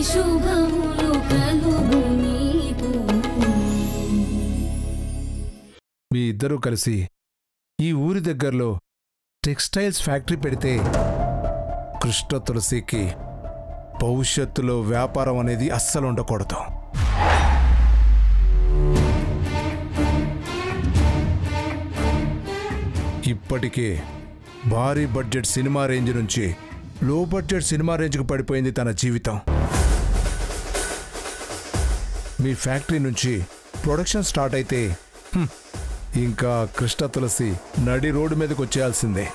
శుభములు కలుగు నీకు. మీ ఇద్దరూ కలిసి ఈ ఊరి దగ్గరలో టెక్స్టైల్స్ ఫ్యాక్టరీ పెడితే కృష్ణ తులసికి భవిష్యత్తులో వ్యాపారం అనేది అస్సలు ఉండకూడదు. ఇప్పటికే భారీ బడ్జెట్ సినిమా రేంజ్ నుంచి లో బడ్జెట్ సినిమా రేంజ్కి పడిపోయింది తన జీవితం. మీ ఫ్యాక్టరీ నుంచి ప్రొడక్షన్ స్టార్ట్ అయితే ఇంకా కృష్ణ తులసి నడి రోడ్డు మీదకి వచ్చేయాల్సిందే.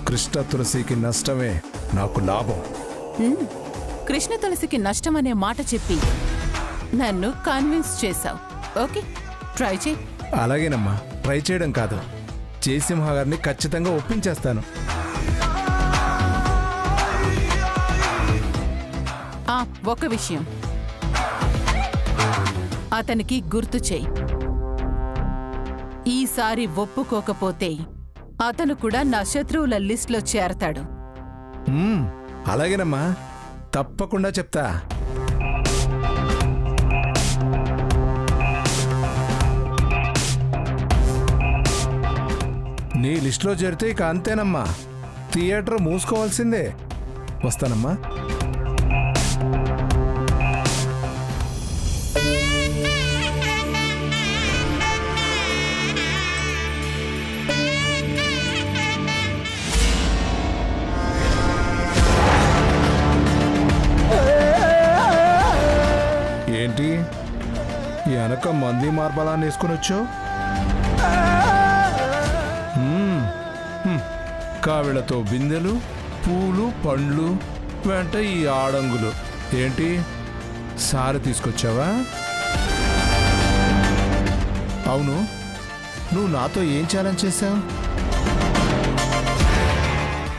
కృష్ణ తులసికి నష్టమే నాకు లాభం. కృష్ణ తులసికి నష్టం అనే మాట చెప్పి నన్ను కన్విన్స్ చేశావు. ఓకే, ట్రై చేయి. అలాగేనమ్మా, ట్రై చేయడం కాదు, జయసింహ గారిని ఖచ్చితంగా ఒప్పించేస్తాను. ఒక విషయం అతనికి గుర్తు చేయి. ఈసారి ఒప్పుకోకపోతే అతను కూడా నా శత్రువుల లిస్ట్లో చేరతాడు. అలాగేనమ్మా, తప్పకుండా చెప్తా. నీ లిస్టులో చేరితే ఇక అంతేనమ్మా, థియేటర్ మూసుకోవాల్సిందే. వస్తానమ్మా. ఏంటి వెనక మంది మార్బలాన్ని వేసుకుని వచ్చావు? కావిళ్లతో బిందెలు, పూలు, పండ్లు, వెంట ఈ ఆడంగులు. ఏంటి సారి తీసుకొచ్చావా? అవును, నువ్వు నాతో ఏం ఛాలెంజ్ చేశావు?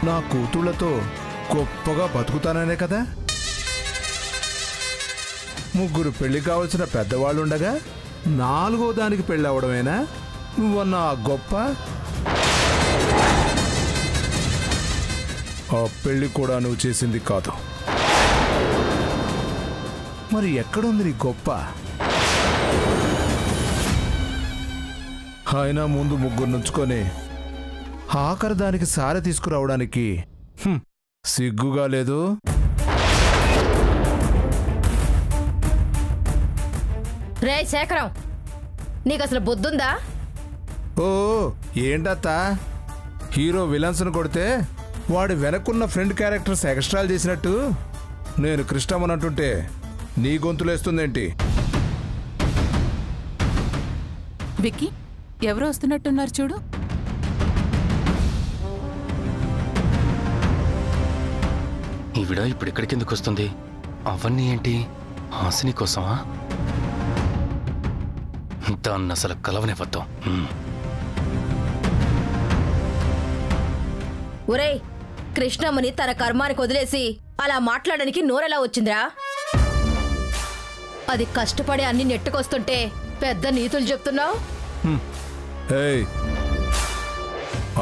నా కూతుళ్లతో గొప్పగా బతుకుతాననే కదా. ముగ్గురు పెళ్లి కావలసిన పెద్దవాళ్ళుండగా 4వ దానికి పెళ్ళి అవడమేనా నువ్వన్న గొప్ప? ఆ పెళ్లి కూడా నువ్వు చేసింది కాదు. మరి ఎక్కడుంది నీ గొప్ప? ఆయన ముందు ముగ్గురు నుంచుకొని ఆఖరి దానికి సారె తీసుకురావడానికి సిగ్గుగా లేదు? రే శేఖరం, నీకు అసలు బుద్ధుందా? ఓ ఏంటత్తా, హీరో విలన్స్ను కొడితే వాడి వెనక్కున్న ఫ్రెండ్ క్యారెక్టర్స్ ఎక్స్ట్రాలు చేసినట్టు నేను కృష్ణమ్మనంటుంటే నీ గొంతులేస్తుందేంటి? విక్కీ, ఎవరు వస్తున్నట్టున్నారు చూడు. ఈవిడ ఇప్పుడు ఎక్కడికెందుకు వస్తుంది? అవన్నీ ఏంటి, హాసిని కోసమా? దాన్ని అసలు కలవనివ్వద్దు. ఒరేయ్, కృష్ణమ్మని తన కర్మానికి వదిలేసి అలా మాట్లాడడానికి నోరెలా వచ్చిందిరా? అది కష్టపడి అన్ని నెట్టుకొస్తుంటే పెద్ద నీతులు చెప్తున్నావు.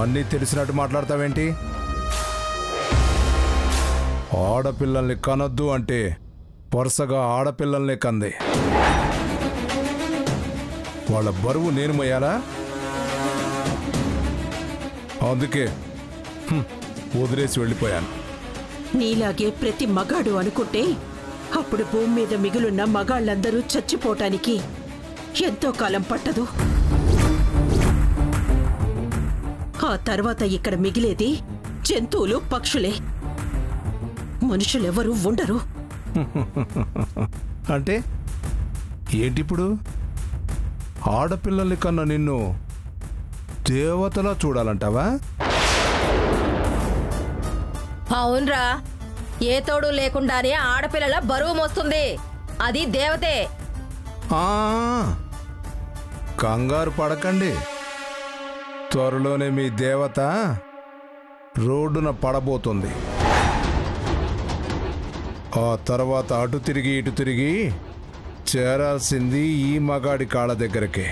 అన్నీ తెలిసినట్టు మాట్లాడతావేంటి? ఆడపిల్లల్ని కనొద్దు అంటే వరుసగా ఆడపిల్లల్ని కంది. వాళ్ళ బరువు నేను మోయాలా? అందుకే వదిలేసి వెళ్ళిపోయాను. నీలాగే ప్రతి మగాడు అనుకుంటే అప్పుడు భూమి మీద మిగులున్న మగాళ్ళందరూ చచ్చిపోవటానికి ఎంతో కాలం పట్టదు. ఆ తర్వాత ఇక్కడ మిగిలేది జంతువులు, పక్షులే. మనుషులెవరూ ఉండరు. అంటే ఏంటిప్పుడు? ఆడపిల్లల్ని కన్నా నిన్ను దేవతలా చూడాలంటావా? అవునరా, ఏ తోడు లేకుండానే ఆడపిల్లల బరువు మోస్తుంది. అది దేవతే. కంగారు పడకండి, త్వరలోనే మీ దేవత రోడ్డున పడబోతుంది. ఆ తర్వాత అటు తిరిగి ఇటు తిరిగి చేరాల్సింది ఈ మగాడి కాళ్ళ దగ్గరకే.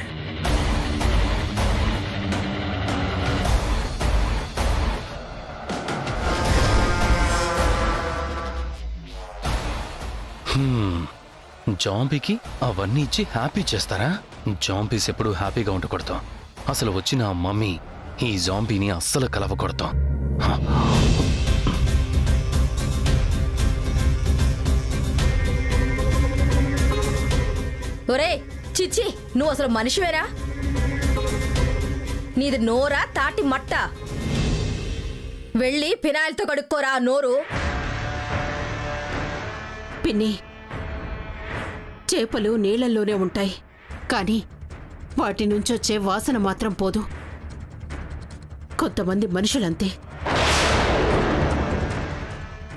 జాంబీకి అవన్నీ ఇచ్చి హ్యాపీ చేస్తారా? జాంబీస్ ఎప్పుడు హ్యాపీగా ఉండకూడదు. అసలు వచ్చిన ఆ మమ్మీ ఈ జాంబీని అస్సలు కలవకూడదు. ఒరే చిచ్చి, నువ్వు అసలు మనిషివేరా? నీది నోరా తాటి మట్ట? వెళ్ళి ఫినాయిల్తో కడుక్కోరా నోరు. పిన్ని, చేపలు నీళ్లలోనే ఉంటాయి, కానీ వాటి నుంచొచ్చే వాసన మాత్రం పోదు. కొంతమంది మనుషులంతే.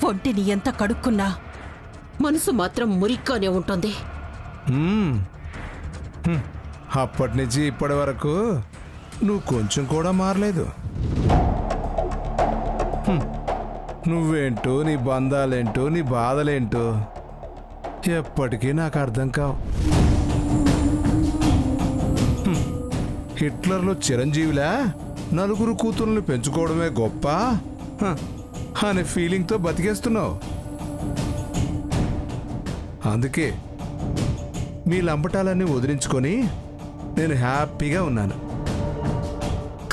ఒంటిని ఎంత కడుక్కున్నా మనసు మాత్రం మురిక్కానే ఉంటుంది. అప్పటి నుంచి ఇప్పటి వరకు నువ్వు కొంచెం కూడా మారలేదు. నువ్వేంటో, నీ బంధాలేంటో, నీ బాధలేంటో ఎప్పటికీ నాకు అర్థం కావు. హిట్లర్లో చిరంజీవిలా నలుగురు కూతుర్లను పెంచుకోవడమే గొప్ప అనే ఫీలింగ్తో బతికేస్తున్నావు. అందుకే మీ లంపటాలన్నీ వదిలించుకొని నేను హ్యాపీగా ఉన్నాను.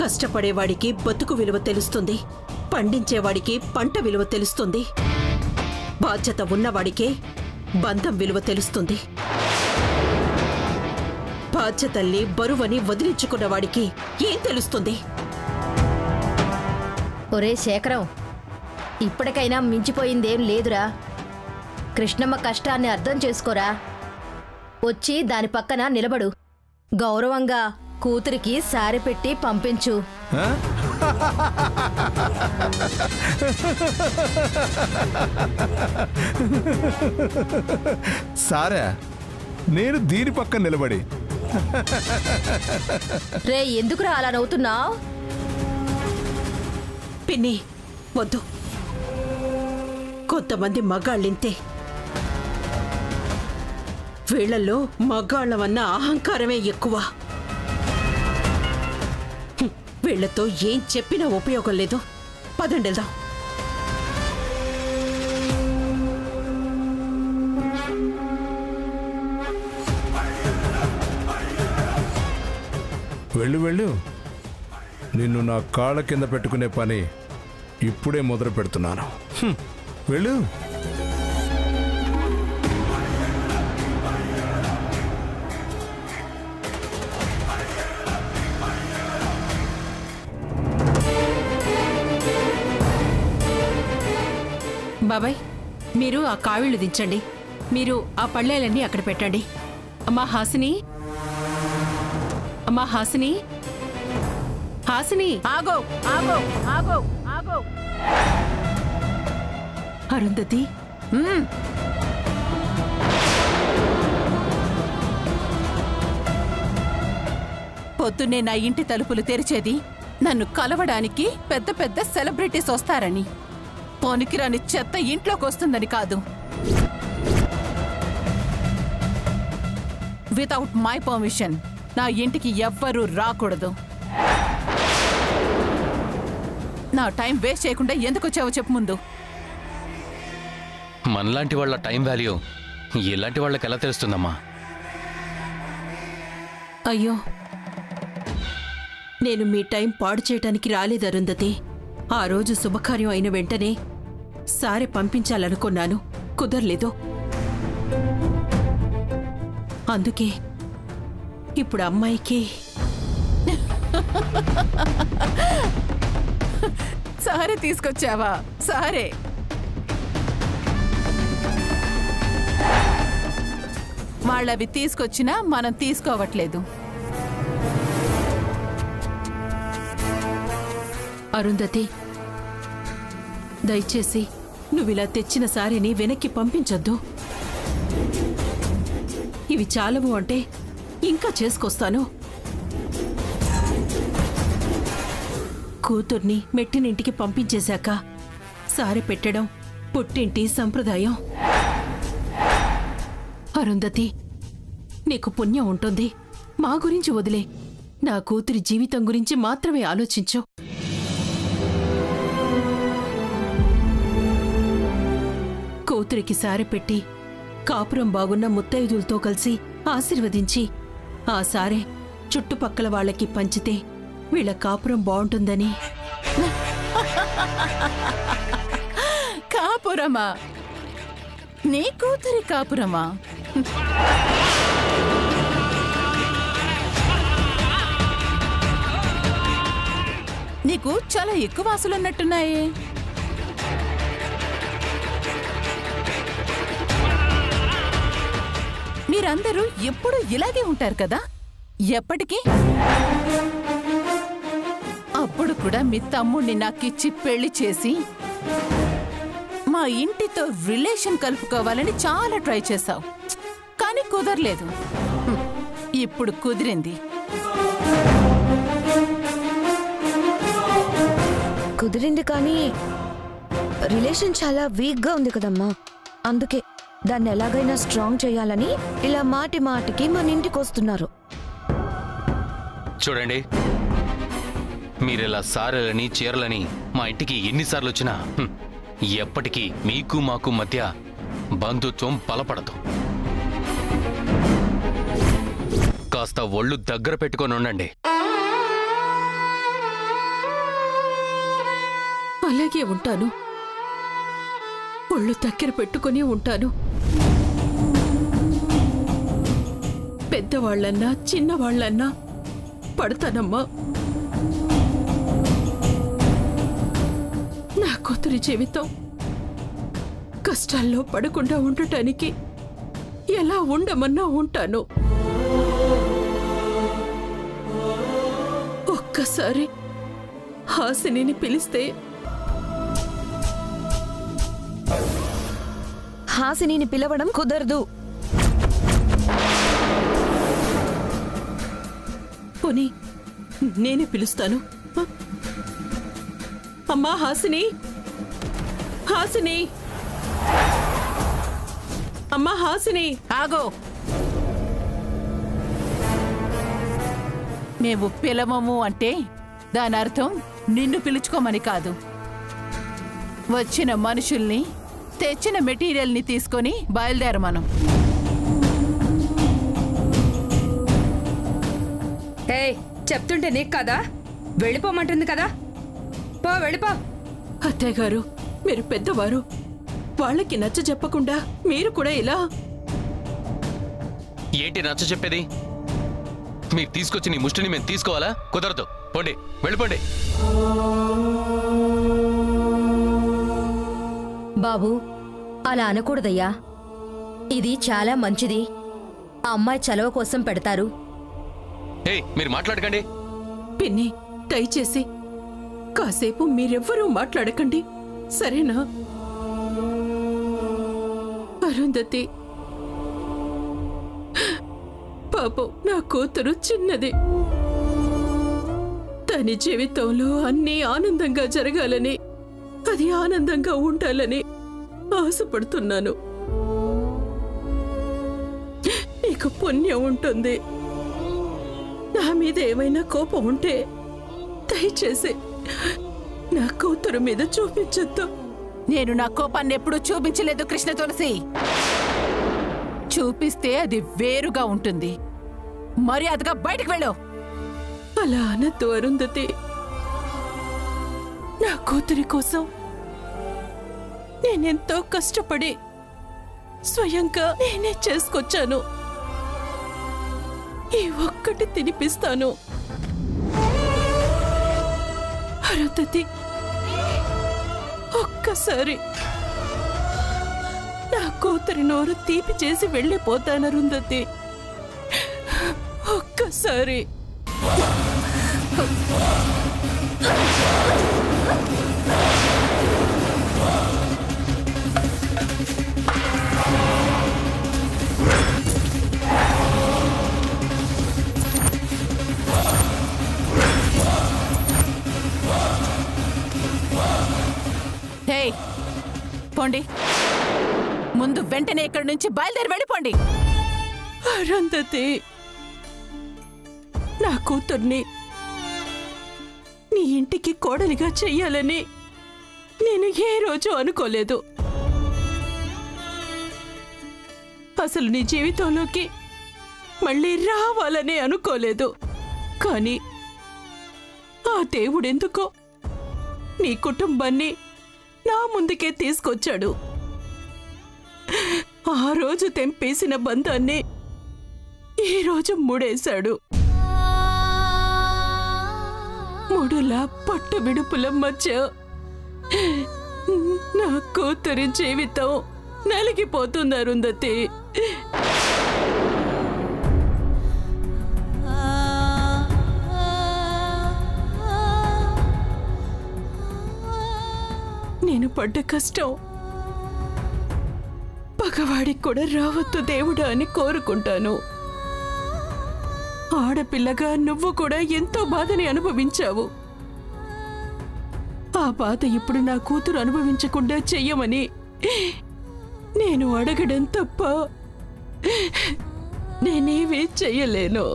కష్టపడేవాడికి బతుకు విలువ తెలుస్తుంది, పండించేవాడికి పంట విలువ తెలుస్తుంది, బాధ్యత ఉన్నవాడికే బంధం విలువ తెలుస్తుంది. బాధ్యతల్ని బరువని వదిలించుకున్నవాడికి ఏం తెలుస్తుంది? ఒరే శేఖరం, ఇప్పటికైనా మించిపోయిందేం లేదురా. కృష్ణమ్మ కష్టాన్ని అర్థం చేసుకోరా. వచ్చి దాని పక్కన నిలబడు. గౌరవంగా కూతురికి సారె పెట్టి పంపించు. సారా, నేను దీని పక్కన నిలబడి రే ఎందుకురా అలా నవ్వుతున్నావు? పిన్ని వద్దు. కొంతమంది మగాళ్ళింతే. వీళ్లలో మగాళ్ళవన్న అహంకారమే ఎక్కువ. వీళ్లతో ఏం చెప్పినా ఉపయోగం లేదు. పదండెళ్దాం. వెళ్ళు వెళ్ళు. నిన్ను నా కాళ్ళ కింద పెట్టుకునే పని ఇప్పుడే మొదలు పెడుతున్నాను. వెళ్ళు. బాబాయ్, మీరు ఆ కావిళ్ళు దించండి. మీరు ఆ పళ్ళేలన్నీ అక్కడ పెట్టండి. అమ్మా హాసిని, అమ్మా హాసిని, హాసిని ఆగో ఆగో ఆగో ఆగో. అరుంధతి, పొద్దున్నే నా ఇంటి తలుపులు తెరిచేది నన్ను కలవడానికి పెద్ద పెద్ద సెలబ్రిటీస్ వస్తారని, పనికిరాని చెత్త ఇంట్లోకి వస్తుందని కాదు. వితౌట్ మై పర్మిషన్ నా ఇంటికి ఎవ్వరూ రాకూడదు. నా టైం వేస్ట్ చేయకుండా ఎందుకు వచ్చావో చెప్పు ముందు. మనలాంటి వాళ్ళ టైం వాల్యూ ఇలాంటి వాళ్ళకి ఎలా తెలుస్తుందమ్మా? అయ్యో, నేను మీ టైం పాడు చేయటానికి రాలేదు అరుంధతి. ఆ రోజు శుభకార్యం అయిన వెంటనే సారె పంపించాలనుకున్నాను, కుదరలేదు. అందుకే ఇప్పుడు అమ్మాయికి సారే తీసుకొచ్చావా? సారే వాళ్ళవి తీసుకొచ్చినా మనం తీసుకోవట్లేదు. అరుంధతి, దయచేసి నువ్విలా తెచ్చిన సారీని వెనక్కి పంపించొద్దు. ఇవి చాలవు అంటే ఇంకా చేసుకొస్తాను. కూతుర్ని మెట్టినింటికి పంపించేశాక సారె పెట్టడం పుట్టింటి సంప్రదాయం. అరుంధతి, నీకు పుణ్యం ఉంటుంది. మా గురించి వదిలే, నా కూతురి జీవితం గురించి మాత్రమే ఆలోచించు. కూతురికి సారె పెట్టి కాపురం బాగున్న ముత్తైదులతో కలిసి ఆశీర్వదించి ఆ సారే చుట్టుపక్కల వాళ్ళకి పంచితే వీళ్ళ కాపురం బాగుంటుందని. కాపురమా? నీ కూతురి కాపురమా? నీకు చాలా ఎక్కువ ఆశలున్నట్టున్నాయే. మీరందరూ ఎప్పుడూ ఇలాగే ఉంటారు కదా, ఎప్పటికీ? అప్పుడు కూడా మీ తమ్ముణ్ణి నాకిచ్చి పెళ్లి చేసి మా ఇంటితో రిలేషన్ కలుపుకోవాలని చాలా ట్రై చేశావు, కానీ కుదరలేదు. ఇప్పుడు కుదిరింది. కుదిరింది కానీ రిలేషన్ చాలా వీక్గా ఉంది కదమ్మా. అందుకే దాన్ని ఎలాగైనా స్ట్రాంగ్ చేయాలని ఇలా మాటి మాటికి మన ఇంటికి వస్తున్నారు. చూడండి, మీరిలా సారెలని చీరలని మా ఇంటికి ఎన్నిసార్లు వచ్చినా ఎప్పటికీ మీకు మాకు మధ్య బంధుత్వం బలపడదు. కాస్త ఒళ్ళు దగ్గర పెట్టుకొని ఉండండి. అలాగే ఉంటాను, ఒళ్ళు దగ్గర పెట్టుకుని ఉంటాను. పెద్దవాళ్లన్నా చిన్నవాళ్లన్నా పడతానమ్మా. నా కూతురి జీవితం కష్టాల్లో పడకుండా ఉండటానికి ఎలా ఉండమన్నా ఉంటాను. ఒక్కసారి హాసినిని పిలిస్తే హాసినిని పిలవడం కుదరదు. పోనీ నేనే పిలుస్తాను. అమ్మా హాసిని, హాసిని, అమ్మా హాసిని. ఆగో. మేము పిలవము అంటే దాని అర్థం నిన్ను పిలుచుకోమని కాదు. వచ్చిన మనుషుల్ని, తెచ్చిన మెటీరియల్ని తీసుకొని బయలుదేరు. మనం చెప్తుంటే నీకు కదా వెళ్ళిపోమంటుంది కదా, పో వెళ్ళిపో. అత్తయ్య గారు, మీరు పెద్దవారు, వాళ్ళకి నచ్చ చెప్పకుండా మీరు కూడా ఇలా. ఏంటి నచ్చ చెప్పేది? మీరు తీసుకొచ్చి నీ ముష్టిని మేము తీసుకోవాలా? కుదరదు. పోండి, వెళ్ళిపోండి. బాబు, అలా అనకూడదయ్యా. ఇది చాలా మంచిది. ఆ అమ్మాయి చలవ కోసం పెడతారు. మీరు మాట్లాడకండి. పిన్ని, దయచేసి కాసేపు మీరెవ్వరూ మాట్లాడకండి, సరేనా? అరుంధతి, పాపం నా కూతురు చిన్నది. తన జీవితంలో అన్నీ ఆనందంగా జరగాలని, అది ఆనందంగా ఉండాలని ఆశపడుతున్నాను. నీకు పుణ్యం ఉంటుంది. నా మీద ఏమైనా కోపం ఉంటే దయచేసి నా కూతురు మీద చూపించొద్దు. నేను నా కోపాన్ని ఎప్పుడూ చూపించలేదు కృష్ణ తులసి. చూపిస్తే అది వేరుగా ఉంటుంది. మర్యాదగా బయటకు వెళ్ళు. అలా అనద్దు అరుంధతి. నా కూతురి కోసం నేనెంతో కష్టపడి స్వయంగా నేనే చేసుకొచ్చాను. ఈ ఒక్కటి తినిపిస్తాను. అరుంధతి, ఒక్కసారి నా కూతురి నోరు తీపి చేసి వెళ్ళిపోతాను. అరుంధతి, ఒక్కసారి. పోండి, ముందు వెంటనే ఇక్కడి నుంచి బయలుదేరి వెళ్ళిపోండి. అరుంధతి, నా కూతుర్ని నీ ఇంటికి కోడలిగా చెయ్యాలని నేను ఏ రోజు అనుకోలేదు. అసలు నీ జీవితంలోకి మళ్ళీ రావాలని అనుకోలేదు. కానీ ఆ దేవుడెందుకో నీ కుటుంబాన్ని నా ముందుకే తీసుకొచ్చాడు. ఆ రోజు తెంపేసిన బంధాన్ని ఈరోజు ముడేశాడు. ముడుల పట్టు విడుపుల మధ్య నా కూతురి జీవితం నలిగిపోతుంది అరుంధతి. నేను పడ్డ కష్టం పగవాడికి కూడా రావద్దు దేవుడా అని కోరుకుంటాను. ఆడపిల్లగా నువ్వు కూడా ఎంతో బాధని అనుభవించావు. ఆ బాధ ఇప్పుడు నా కూతురు అనుభవించకుండా చెయ్యమని నేను అడగడం తప్ప నేనేమీ చెయ్యలేను.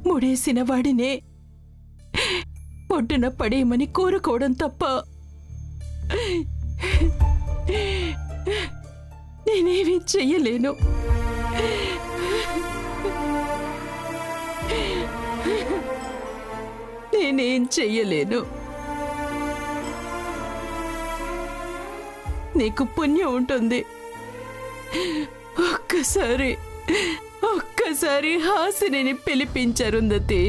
ముడేసిన వాడినే ఒడ్డున పడేయమని కోరుకోవడం తప్ప నేనేమీ చెయ్యలేను. నేనేం చెయ్యలేను. నీకు పుణ్యం ఉంటుంది. ఒక్కసారి హాసిని పిలిపించరుందతి.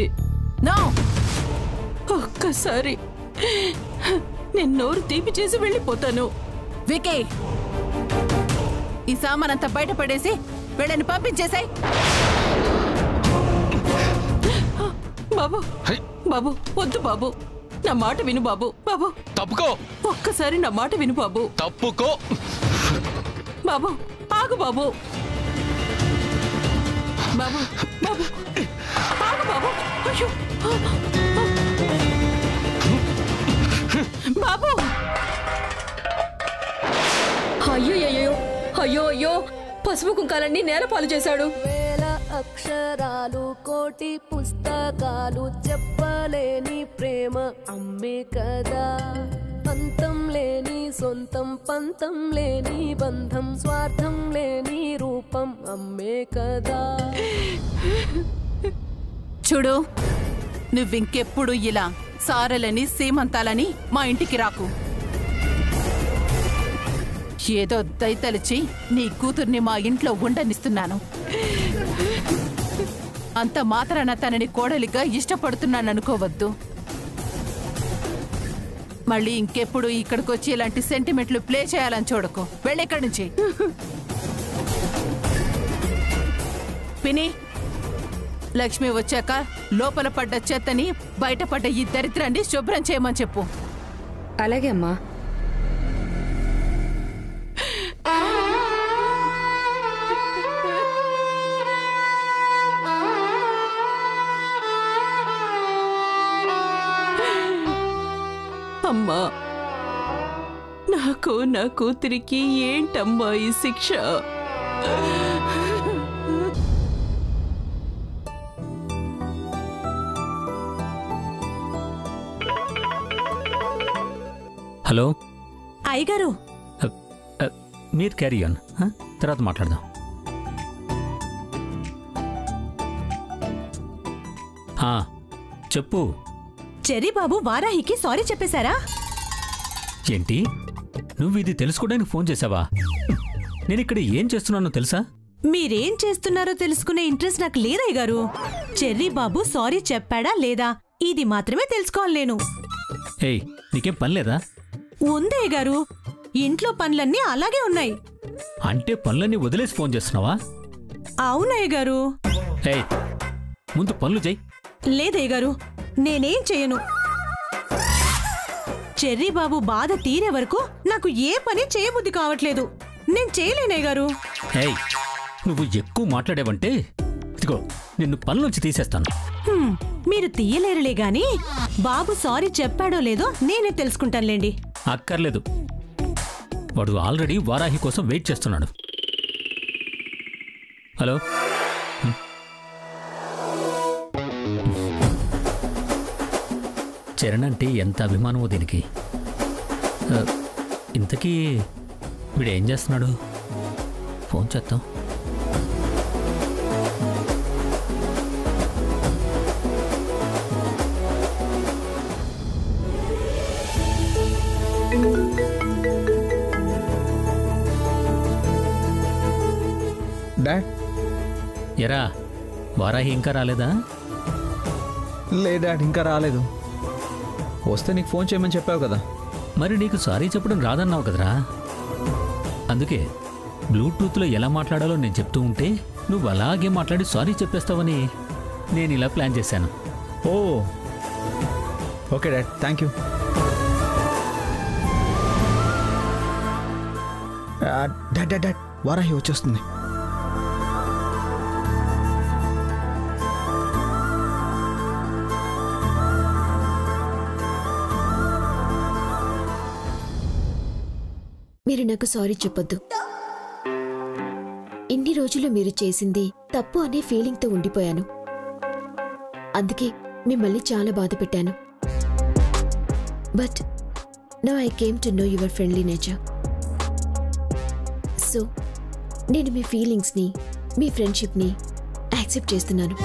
ఒక్కసారి నేను నోరు తీపి చేసి వెళ్ళిపోతాను. వికీ, ఈ సామానంతా బయటపడేసి వీళ్ళని పంపించేసాయి. బాబు బాబు వద్దు బాబు, నా మాట విను బాబు. బాబు తప్పుకో, ఒక్కసారి నా మాట విను బాబు. తప్పుకో బాబు, ఆగు బాబు. బాబు బాబు ఆగు బాబు. అయ్యో బాబు. అయ్యో అయ్యో అయ్యో, పసుపు కుంకాలన్నీ నేలపాలు చేశాడు. వేల అక్షరాలు కోటి పుస్తకాలు చెప్పలేని ప్రేమ అమ్మే కదా. అంతం లేని సొంతం, పంతం లేని బంధం, స్వార్థం లేని రూపం అమ్మే కదా. చూడు, నువ్వింకెప్పుడు ఇలా సారలని సీమంతాలని మా ఇంటికి రాకు. ఏదో దయతలిచి నీ కూతుర్ని మా ఇంట్లో ఉండనిస్తున్నాను. అంత మాత్రాన తనని కోడలిగా ఇష్టపడుతున్నాననుకోవద్దు. మళ్ళీ ఇంకెప్పుడు ఇక్కడికొచ్చి ఇలాంటి సెంటిమెంట్లు ప్లే చేయాలని చూడకు. వెళ్ళెక్కడి నుంచి. పిని, లక్ష్మి వచ్చాక లోపల పడ్డ చెత్తని, బయటపడ్డ ఈ దరిద్రాన్ని శుభ్రం చేయమని చెప్పు. అలాగే అమ్మా. అమ్మా, నాకు నా కూతురికి ఏంటమ్మా ఈ శిక్ష? హలో అయ్యగారు, మీరు క్యారీ ఆన్, తర్వాత మాట్లాడదాం. చెప్పు. చెర్రీ బాబు వారాహికి సారీ చెప్పేశారా? ఏంటి, నువ్వు ఇది తెలుసుకోవడానికి ఫోన్ చేసావా? నేను ఇక్కడ ఏం చేస్తున్నానో తెలుసా? మీరేం చేస్తున్నారో తెలుసుకునే ఇంట్రెస్ట్ నాకు లేదయ్యగారు. చెర్రీ బాబు సారీ చెప్పాడా లేదా ఇది మాత్రమే తెలుసుకోవాలి నేను. ఏయ్, నీకేం పని లేదా? ఉందయ్యగారు, ఇంట్లో పనులన్నీ అలాగే ఉన్నాయి. అంటే పనులన్నీ వదిలేసి ఫోన్ చేస్తున్నావా? అవునయ్యగారు. ఏయ్, ముందు పనులు చెయ్యి. లేదయ్యగారు, నేనేం చెయ్యను. చెర్రీ బాబు బాధ తీరే వరకు నాకు ఏ పని చేయబుద్ధి కావట్లేదు. నేను చేయలేనయ్యగారు. ఏయ్, నువ్వు ఎక్కువ మాట్లాడేవంటే ఇదిగో నిన్ను పనులోంచి తీసేస్తాను. మీరు తీయలేరులే గాని బాబు సారీ చెప్పాడో లేదో నేనే తెలుసుకుంటానులేండి. అక్కర్లేదు, వాడు ఆల్రెడీ వారాహి కోసం వెయిట్ చేస్తున్నాడు. హలో, చరణ్ అంటే ఎంత అభిమానమో దీనికి. ఇంతకీ వీడు ఏం చేస్తున్నాడు? ఫోన్ చేద్దాం. డాడ్, ఎరా వారాహి ఇంకా రాలేదా? లే డాడ్, ఇంకా రాలేదు. వస్తే నీకు ఫోన్ చేయమని చెప్పావు కదా. మరి నీకు సారీ చెప్పడం రాదన్నావు కదరా, అందుకే బ్లూటూత్లో ఎలా మాట్లాడాలో నేను చెప్తూ ఉంటే నువ్వు అలాగే మాట్లాడి సారీ చెప్పేస్తావని నేను ఇలా ప్లాన్ చేశాను. Oh okay dad, thank you. Dad dad dad, Varahi వచ్చేస్తుంది. మీరు నాకు సారీ చెప్పొద్దు. ఇన్ని రోజులు మీరు చేసింది తప్పు అనే ఫీలింగ్తో ఉండిపోయాను. అందుకే మిమ్మల్ని చాలా బాధ పెట్టాను. But now I came to know your friendly nature. So నేను మీ ఫీలింగ్స్ని, మీ ఫ్రెండ్షిప్ని యాక్సెప్ట్ చేస్తున్నాను.